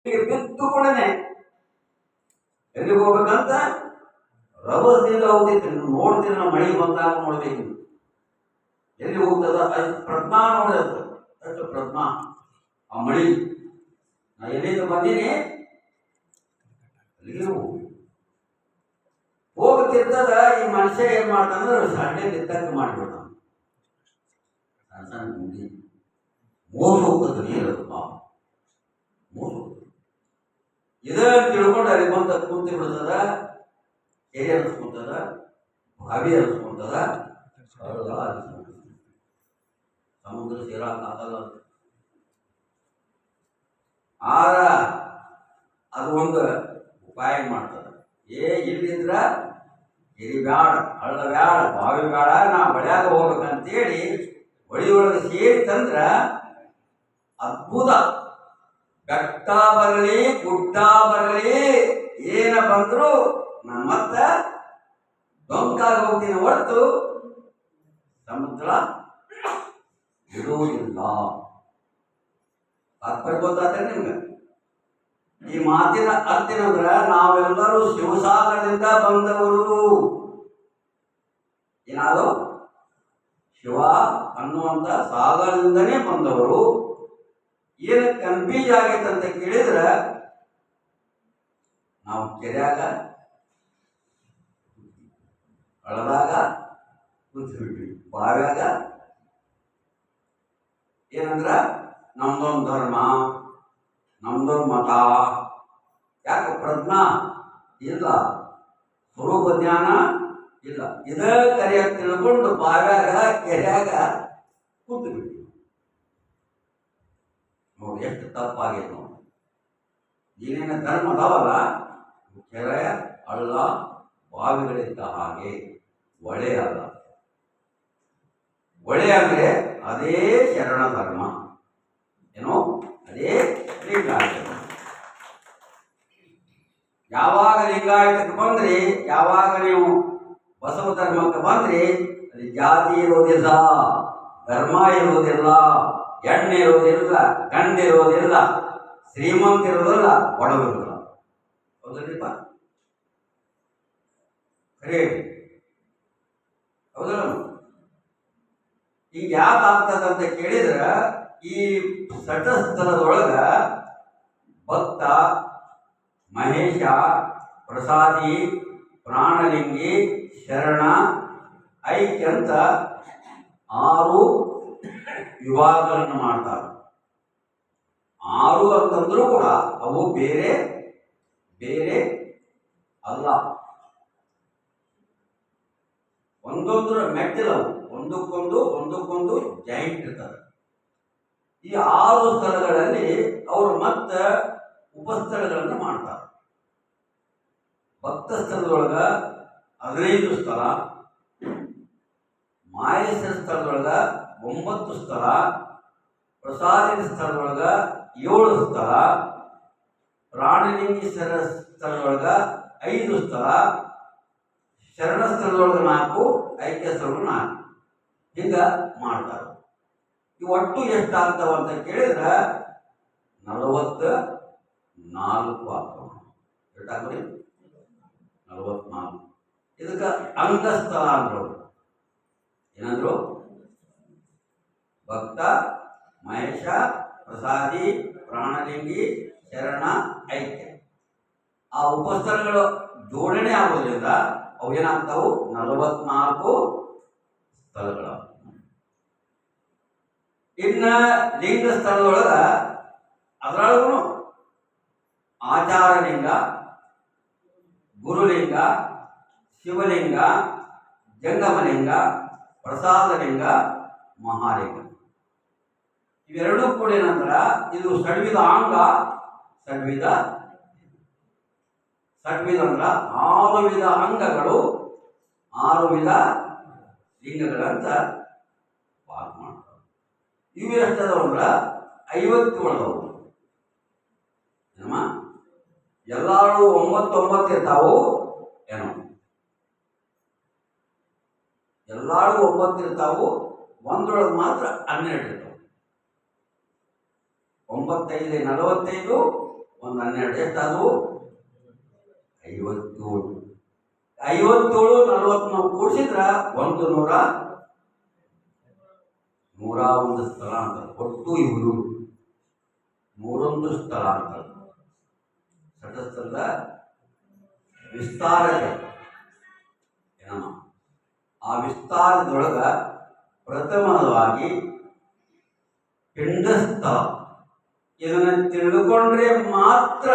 ಬಿದ್ದು ಕೂಡನೆ ಎಲ್ಲಿಗೆ ಹೋಗ್ಬೇಕಂತ ರಭಸದಿಂದ ಹೋಗ್ತಿತ್ತು. ನೋಡ್ತೀನಿ ನಾವು ಮಳೆ ಬಂದಾಗ ನೋಡ್ಬೇಕು ಎಲ್ಲಿ ಹೋಗ್ತದ. ಅದು ಪ್ರಜ್ಞಾ ನೋಡತ್ತ ಅಷ್ಟು ಪ್ರಜ್ಞಾ ಆ ಮಳಿ. ನಾ ಎಲ್ಲಿಂದ ಬಂದೀನಿ ಅಲ್ಲಿಗೆ ಹೋಗ್ತಿರ್ತದ. ಈ ಮನುಷ್ಯ ಏನ್ ಮಾಡ್ತಾನಂದ್ರೆ ಸಡ್ಡೆ ನಿತ್ತಂಗೆ ಮಾಡಿಬಿಡ್ತಾನ. ಸಣ್ಣ ಸಣ್ಣ ಗುಂಡಿ ಮೋಸ ಹೋಗ್ತದೆ ನೀರದು ಪಾಪ ಮೋಸ ಹೋಗ್ತದೆ. ಇದನ್ನು ತಿಳ್ಕೊಂಡು ಅಲ್ಲಿ ಬಂದ ಕುಂತಿ ಬಿಡ್ತದ. ಕೆರೆ ಅನಿಸ್ಕೊಂತದ, ಬಾವಿ ಅನಿಸ್ಕೊಂತದ, ಸಮುದ್ರ ಸೇರಾಕಾಗಲ್ಲ. ಆರ ಅದು ಒಂದು ಉಪಾಯ ಮಾಡ್ತದ. ಇಲ್ಲಿದ್ರ ಕೆರಿ ಬ್ಯಾಡ, ಹಳ್ಳ ಬ್ಯಾಡ, ಬಾವಿ ಬ್ಯಾಡ, ನಾ ಹೊಳ್ಯಾಗ ಹೋಗ್ಬೇಕಂತೇಳಿ ಹೊಳಿಯೊಳಗೆ ಸೇರಿ ತಂದ್ರ ಅದ್ಭುತ. ಬೆಟ್ಟ ಬರಲಿ ಗುಡ್ಡ ಬರಲಿ ಏನ ಬಂದ್ರು ನಾ ಮತ್ತ ಡೊಂಕಾಗ ಹೋಗ್ತೀನಿ ಹೊರತು ಸಮುದ್ರ ಇರುವುದಿಲ್ಲ. ತಾತ್ಪರ್ಯ ಗೊತ್ತಾಗ್ತದೆ ನಿಮ್ಗೆ? ಈ ಮಾತಿನ ಅರ್ಥ ಏನಂದ್ರ ನಾವೆಲ್ಲರೂ ಶಿವಸಾಗರದಿಂದ ಬಂದವರು. ಏನಾದ್ರು ಶಿವ ಅನ್ನುವಂತ ಸಾಗರದಿಂದನೇ ಬಂದವರು. ಏನು ಕನ್ಫ್ಯೂಸ್ ಆಗೈತೆ ಅಂತ ಕೇಳಿದ್ರೆ ನಾವು ಕೆರೆಯಾಗ ಹಳದಾಗ ಕೂತ್ಬಿಟ್ವಿ, ಬಾವ್ಯಾಗ ಏನಂದ್ರ ನಮ್ದೊಂದು ಧರ್ಮ, ನಮ್ದೊಂದು ಮತ. ಯಾಕೆ ಪ್ರಜ್ಞಾ ಇಲ್ಲ, ಸ್ವರೂಪ ಜ್ಞಾನ ಇಲ್ಲ. ಇದ ಕರೆಯಾಗ ತಿಳ್ಕೊಂಡು ಬಾವ್ಯಾಗ ಕೆರೆಯಾಗ ಕೂತು ಬಿಟ್ವಿ. ನೋಡಿ ಎಷ್ಟು ತಪ್ಪಾಗೈತೆ ನೋಡಿ. ಏನೇನ ಧರ್ಮ ಅದಾವಲ್ಲ ಕೆರೆ ಹಳ್ಳ ಬಾವಿಗಳಿದ್ದ ಹಾಗೆ ಒಳೆ ಅಲ್ಲ. ಒಳೆ ಅಂದ್ರೆ ಅದೇ ಶರಣ ಧರ್ಮ, ಏನೋ ಅದೇ ಲಿಂಗಾಯತ. ಯಾವಾಗ ಲಿಂಗಾಯತಕ್ಕೆ ಬಂದ್ರಿ, ಯಾವಾಗ ನೀವು ಬಸವ ಧರ್ಮಕ್ಕೆ ಬಂದ್ರಿ, ಅಲ್ಲಿ ಜಾತಿ ಇರೋದಿಲ್ಲ, ಧರ್ಮ ಇರೋದಿಲ್ಲ, ಹೆಣ್ಣು ಇರೋದಿಲ್ಲ, ಗಂಡು ಇರೋದಿಲ್ಲ, ಶ್ರೀಮಂತ ಇರೋದಿಲ್ಲ, ಬಡವಿರೋದಿಲ್ಲ. ಹೌದಲ್ಲಿಪ್ಪ? ಸರಿ ಹೌದಲ್ಲ? ಈಗ ಯಾಕೆ ಆಗ್ತದಂತ ಕೇಳಿದ್ರ ಈ ಸಟಸ್ಥಳದೊಳಗ ಭಕ್ತ, ಮಹೇಶ, ಪ್ರಸಾದಿ, ಪ್ರಾಣಲಿಂಗಿ, ಶರಣ, ಐಕ್ಯ ಅಂತ 6 ವಿಭಾಗಗಳನ್ನು ಮಾಡ್ತಾರೆ. 6 ಅಂತಂದ್ರೂ ಕೂಡ ಅವು ಬೇರೆ ಬೇರೆ ಅಲ್ಲ. ಒಂದೊಂದರ ಮೆಟ್ಟಿಲವು ಒಂದಕ್ಕೊಂದು ಜಾಯಿಂಟ್ ಇರ್ತದೆ. ಈ 6 ಸ್ಥಳಗಳಲ್ಲಿ ಅವರು ಮತ್ತೆ ಉಪಸ್ಥಳಗಳನ್ನು ಮಾಡ್ತಾರೆ. ಭಕ್ತ ಸ್ಥಳದೊಳಗ 15 ಸ್ಥಳ, ಮಾಹೇಶ್ವರ ಸ್ಥಳದೊಳಗ 9 ಸ್ಥಳ, ಪ್ರಸಾದಿನ ಸ್ಥಳದೊಳಗ 7 ಸ್ಥಳ, ಪ್ರಾಣಲಿಂಗೇಶ್ವರ ಸ್ಥಳದೊಳಗ 5 ಸ್ಥಳ, ಶರಣ ಸ್ಥಳದೊಳಗ 4, ಐಕ್ಯ ಸ್ಥಳಗಳು 4. ಹಿಂಗ ಮಾಡ್ತಾರೆ. ಇವು ಒಟ್ಟು ಎಷ್ಟಾಗ್ತಾವ ಅಂತ ಕೇಳಿದ್ರೆ 44 ಆಗ್ತಾವ. ಎಷ್ಟಾಗ್ತದೆ? 44. ಇದಕ್ಕೆ ಅಂಗಸ್ಥಳ ಅಂದ್ರು. ಏನಂದ್ರು? ಭಕ್ತ, ಮಹೇಶ, ಪ್ರಸಾದಿ, ಪ್ರಾಣಲಿಂಗಿ, ಶರಣ, ಐಕ್ಯ. ಆ ಉಪಸ್ಥಳಗಳು ಜೋಡಣೆ ಆಗೋದ್ರಿಂದ ಅವು ಏನಾಗ್ತಾವು? 44 ಸ್ಥಳಗಳು. ಇನ್ನ ಲಿಂಗ ಸ್ಥಳದೊಳಗ ಅದರೊಳಗೂ ಆಚಾರಲಿಂಗ, ಗುರುಲಿಂಗ, ಶಿವಲಿಂಗ, ಜಂಗಮಲಿಂಗ, ಪ್ರಸಾದಲಿಂಗ, ಮಹಾಲಿಂಗ. ಇವೆರಡೂ ಕೂಡ ನಂತರ ಇದು ಷಡ್ವಿಧ ಅಂಗ. ಷಡ್ವಿಧ ಅಂದ್ರ 6 ವಿಧ ಅಂಗಗಳು, 6 ವಿಧ ಲಿಂಗಗಳಂತ ಭಾಗ ಮಾಡ್ತಾರೆ. ಇವು ಎಷ್ಟದವ ಅಂದ್ರ 50 ಉಳಿದವು. ಏನಮ್ಮ? ಎಲ್ಲಾರು 9 ಇರ್ತಾವು ಏನೋ, ಎಲ್ಲಾರು 9 ಇರ್ತಾವು. ಒಂದರೊಳಗೆ ಮಾತ್ರ 12 ಇರ್ತಾವೆ. 9 × 5 = 45, ಒಂದು 12 ಎಷ್ಟಾದವು? 57. 57 40 ನಾವು ಕೂಡಿಸಿದ್ರ 101 ಸ್ಥಳಾಂತರ. ಒಟ್ಟು ಇವರು 101 ಸ್ಥಳಾಂತರ. ತಟಸ್ಥದ ವಿಸ್ತಾರತೆ ಏನಮ್ಮ, ಆ ವಿಸ್ತಾರದೊಳಗ ಪ್ರಥಮವಾಗಿ ಪಿಂಡಸ್ಥಳ. ಇದನ್ನು ತಿಳ್ಕೊಂಡ್ರೆ ಮಾತ್ರ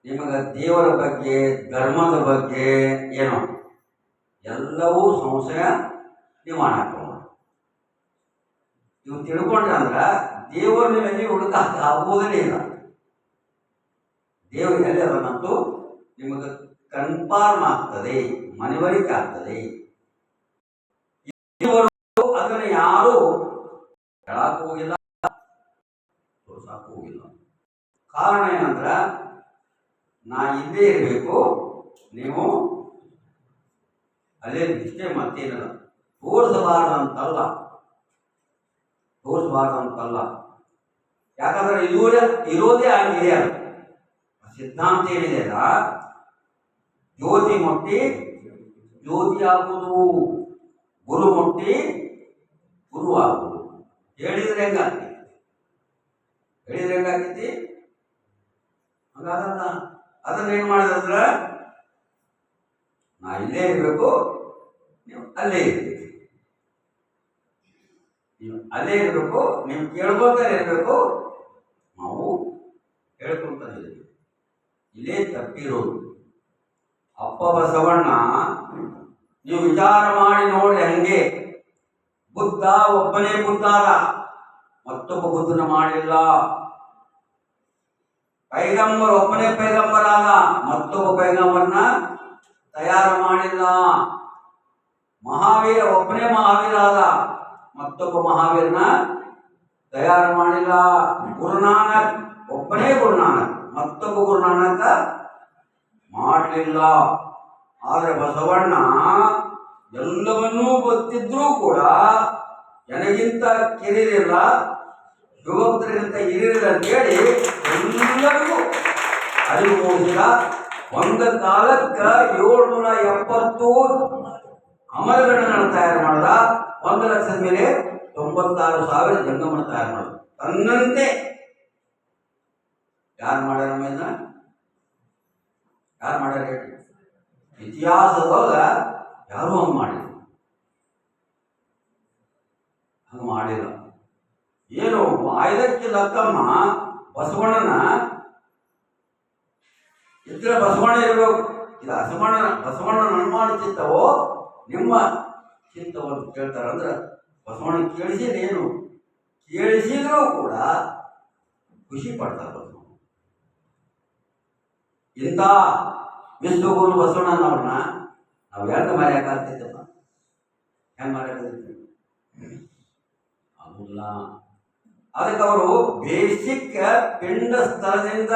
ನಿಮಗೆ ದೇವರ ಬಗ್ಗೆ, ಧರ್ಮದ ಬಗ್ಗೆ ಏನೋ ಎಲ್ಲವೂ ಸಂಶಯ ನಿವಾರಣೆ ಆಗ್ತವೆ. ನೀವು ತಿಳ್ಕೊಂಡ್ರೆ ಅಂದ್ರೆ ದೇವರನ್ನ ಎಲ್ಲಿ ಹುಡುಕಾಕ ಆಗುವುದೇ ಇಲ್ಲ. ದೇವರು ಎಲ್ಲಿ ಅದನ್ನಂತೂ ನಿಮಗೆ ಕನ್ಫರ್ಮ್ ಆಗ್ತದೆ, ಮನವರಿಕೆ ಆಗ್ತದೆ. ಅದನ್ನು ಯಾರು ಹೇಳಕ್ಕೂ ಹೋಗಿಲ್ಲ, ತೋರ್ಸಕ್ಕೂ ಹೋಗಿಲ್ಲ. ಕಾರಣ ಏನಂದ್ರ ನಾ ಇಲ್ಲೇ ಇರಬೇಕು, ನೀವು ಅಲ್ಲೇ ಇಷ್ಟೇ, ಮತ್ತೇನಿಲ್ಲ. ತೋರಿಸಬಾರ್ದಂತಲ್ಲ. ಯಾಕಂದ್ರೆ ಇರೋದೇ ಆಗಿದೆ. ಅದು ಸಿದ್ಧಾಂತ ಏನಿದೆ ಅಲ್ಲ, ಜ್ಯೋತಿ ಮುಟ್ಟಿ ಜ್ಯೋತಿ ಆಗುವುದು, ಗುರು ಮುಟ್ಟಿ ಗುರು ಆಗುವುದು. ಹೇಳಿದ್ರೆ ಹೆಂಗಾಗ್ತೈತಿ? ಹಂಗಾಗಲ್ಲ. ಅದನ್ನ ಏನ್ ಮಾಡಿದ್ರ, ನಾ ಇಲ್ಲೇ ಇರಬೇಕು, ನೀವು ಅಲ್ಲೇ ಇರ್ಬೇಕು. ನೀವು ಅಲ್ಲೇ ಇರಬೇಕು, ನೀವು ಕೇಳ್ಕೊತಾನೆ ಇರಬೇಕು, ನಾವು ಹೇಳ್ಕೊಂತಾನೆ ಇರಬೇಕು. ಇಲ್ಲೇ ತಪ್ಪಿರೋದು. ಅಪ್ಪ ಬಸವಣ್ಣ ನೀವು ವಿಚಾರ ಮಾಡಿ ನೋಡಿ, ಹಂಗೆ ಬುದ್ಧ ಒಬ್ಬನೇ ಬುದ್ಧಾರ, ಮತ್ತೊಬ್ಬ ಬುದ್ಧನ ಮಾಡಿಲ್ಲ. ಪೈಗಂಬರ್ ಒಬ್ಬನೇ ಪೈಗಂಬರಾದ, ಮತ್ತೊಬ್ಬ ಪೈಗಂಬರ್ನ ತಯಾರು ಮಾಡಿಲ್ಲ. ಮಹಾವೀರ ಒಬ್ಬನೇ ಮಹಾವೀರಾದ, ಮತ್ತೊಬ್ಬ ಮಹಾವೀರನ ತಯಾರು ಮಾಡಿಲ್ಲ. ಗುರುನಾನಕ್ ಒಬ್ಬನೇ ಗುರುನಾನಕ್, ಮತ್ತೊಬ್ಬ ಗುರುನಾನಕ ಮಾಡಲಿಲ್ಲ. ಆದರೆ ಬಸವಣ್ಣ ಎಲ್ಲವನ್ನೂ ಗೊತ್ತಿದ್ರೂ ಕೂಡ ನನಗಿಂತ ಕಿರಿಯರಿಲ್ಲ, ಶಿವಭಕ್ತರಿಗಿಂತ ಹಿರಿಯರಿಲ್ಲ ಅಂತೇಳಿ ಎಲ್ಲರಿಗೂ ಅರಿವು ಮೂಡಿಸಿದ. ಒಂದು ಕಾಲಕ್ಕೆ 770 ಅಮರಗಣಗಳನ್ನು ತಯಾರು ಮಾಡಿದ. 1 ಲಕ್ಷದ ಮೇಲೆ 96,000 ಜಂಗಮನ ತಯಾರು ಮಾಡಿದ. ತನ್ನಂತೆ ಯಾರು ಮಾಡ್ಯಾರ? ಯಾರು ಮಾಡ್ಯಾರ? ಇತಿಹಾಸದೊಳಗ ಯಾರು ಹಂಗೆ ಮಾಡಿಲ್ಲ. ಏನು ಆಯ್ದಕ್ಕೆ ಲಕ್ಕಮ್ಮ ಬಸವಣ್ಣನ ಇದ್ರೆ ಬಸವಣ್ಣ ಇರಬೇಕು. ಇದು ಬಸವಣ್ಣನ ಅನುಮಾನ ಚಿತ್ತವೋ ನಿಮ್ಮ ಚಿತ್ತವನ್ನು ಕೇಳ್ತಾರಂದ್ರೆ ಬಸವಣ್ಣ ಕೇಳಿಸಿದೇನು? ಕೇಳಿಸಿದ್ರೂ ಕೂಡ ಖುಷಿ ಪಡ್ತಾರೆ ಬಸವಣ್ಣ. ಇಂಥ ವಿಶ್ವಗುರು ಬಸವಣ್ಣನವ್ರನ್ನ ನಾವು ಹೆಂಗೆ ಮರೆಯಕ್ಕಾಗ್ತಿದ್ದಪ್ಪ? ಹೆಂಗೆ ಮರೆಯಾಗ್ತಿದ್ವಿ? ಆಗುಲ್ಲ. ಅದಕ್ಕೆ ಅವರು ಬೇಸಿಕ್ ಪಿಂಡ ಸ್ಥಳದಿಂದ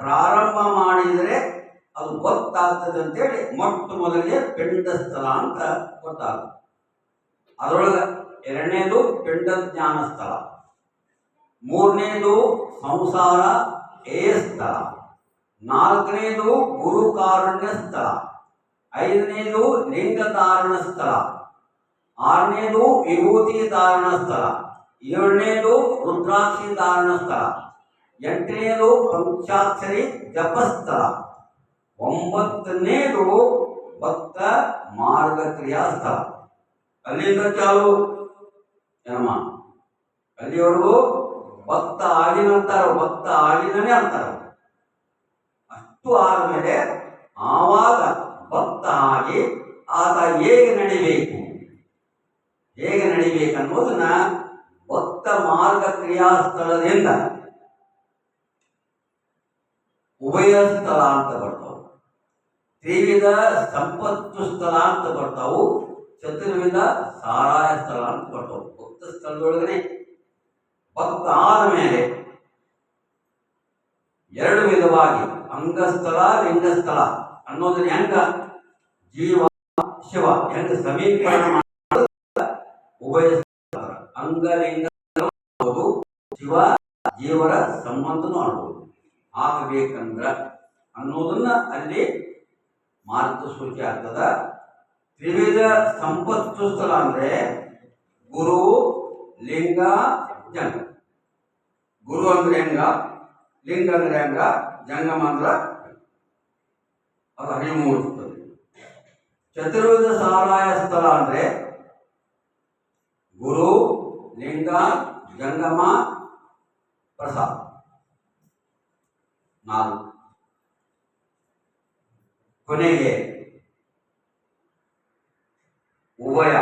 ಪ್ರಾರಂಭ ಮಾಡಿದರೆ ಅದು ಗೊತ್ತಾಗ್ತದೆ ಅಂತೇಳಿ ಮೊಟ್ಟ ಮೊದಲಿಗೆ ಪಿಂಡ ಸ್ಥಳ ಅಂತ ಗೊತ್ತಾಗುತ್ತೆ. ಅದರೊಳಗೆ 2ನೇದು ಪಿಂಡ ಜ್ಞಾನ ಸ್ಥಳ, 3ನೇದು ಸಂಸಾರ ಸ್ಥಳ, 4ನೇದು ಗುರು ಕಾರುಣ್ಯ ಸ್ಥಳ, 5ನೇದು ಲಿಂಗ ಧಾರಣ ಸ್ಥಳ, 6ನೇದು ವಿಭೂತಿ ಧಾರಣ ಸ್ಥಳ, 7ನೇದು ರುದ್ರಾಕ್ಷಿ ಧಾರಣ ಸ್ಥಳ, 8ನೇದು ಪಂಚಾಕ್ಷರಿ ಜಪಸ್ಥಳ, 9ನೇದು ಭಕ್ತ ಮಾರ್ಗಕ್ರಿಯಾ ಸ್ಥಳ. ಅಲ್ಲಿಂದ ಚಾಲು ಏನಮ್ಮ, ಅಲ್ಲಿವರೆಗೂ ಭಕ್ತ ಆಗಿನ ಅಂತಾರ, ಭಕ್ತ ಆಗಿನೇ ಅಂತಾರ. ಅಷ್ಟು ಆದಮೇಲೆ ಆವಾಗ ಭಕ್ತ ಆಗಿ ಆತ ಹೇಗೆ ನಡಿಬೇಕನ್ನೋದನ್ನ ಭಕ್ತ ಮಾರ್ಗ ಕ್ರಿಯಾ ಸ್ಥಳದಿಂದ ಉಭಯ ಸ್ಥಳ ಅಂತ ಬರ್ತಾವು, ತ್ರಿವಿಧ ಸಂಪತ್ತು ಸ್ಥಳ ಅಂತ ಬರ್ತಾವು, ಚತುರ್ವಿಧ ಸಾರಾಯ ಸ್ಥಳ ಅಂತ ಬರ್ತಾವು. ಭಕ್ತ ಸ್ಥಳದೊಳಗನೆ ಭಕ್ತ ಆದ ಮೇಲೆ 2 ವಿಧವಾಗಿ ಅಂಗಸ್ಥಳ ಲಿಂಗಸ್ಥಳ ಅನ್ನೋದನ್ನ ಹೆಂಗ ಜೀವ ಶಿವ ಹೆಂಗ ಸಮೀಕರಣ ಮಾಡೋದು, ಉಭಯ ಸ್ಥಳ ಅಂಗಲಿಂಗ ಶಿವ ಜೀವರ ಸಂಬಂಧನೂ ಆಗ್ಬೋದು. ಆಗಬೇಕಂದ್ರ ಅನ್ನೋದನ್ನ ಅಲ್ಲಿ ಮಾರ್ಗಸೂಚಿ ಆಗ್ತದ. ತ್ರಿವಿಧ ಸಂಪತ್ತು ಸ್ಥಳ ಅಂದ್ರೆ ಗುರು, ಲಿಂಗ, ಜಂಗ. ಗುರು ಅಂದ್ರೆ ಹೆಂಗ, ಲಿಂಗ ಅಂದ್ರೆ ಹೆಂಗ, ಜಂಗಮ ಅಂದ್ರ ಅದು ಹರಿಮೂಡಿಸ್ತದೆ. ಚತುರ್ವಿಧ ಸಾರಾಯ ಸ್ಥಳ ಅಂದ್ರೆ ಗುರು, ಲಿಂಗ, ಜಂಗಮ, ಪ್ರಸಾದ. 4. ಕೊನೆಗೆ ಉಭಯ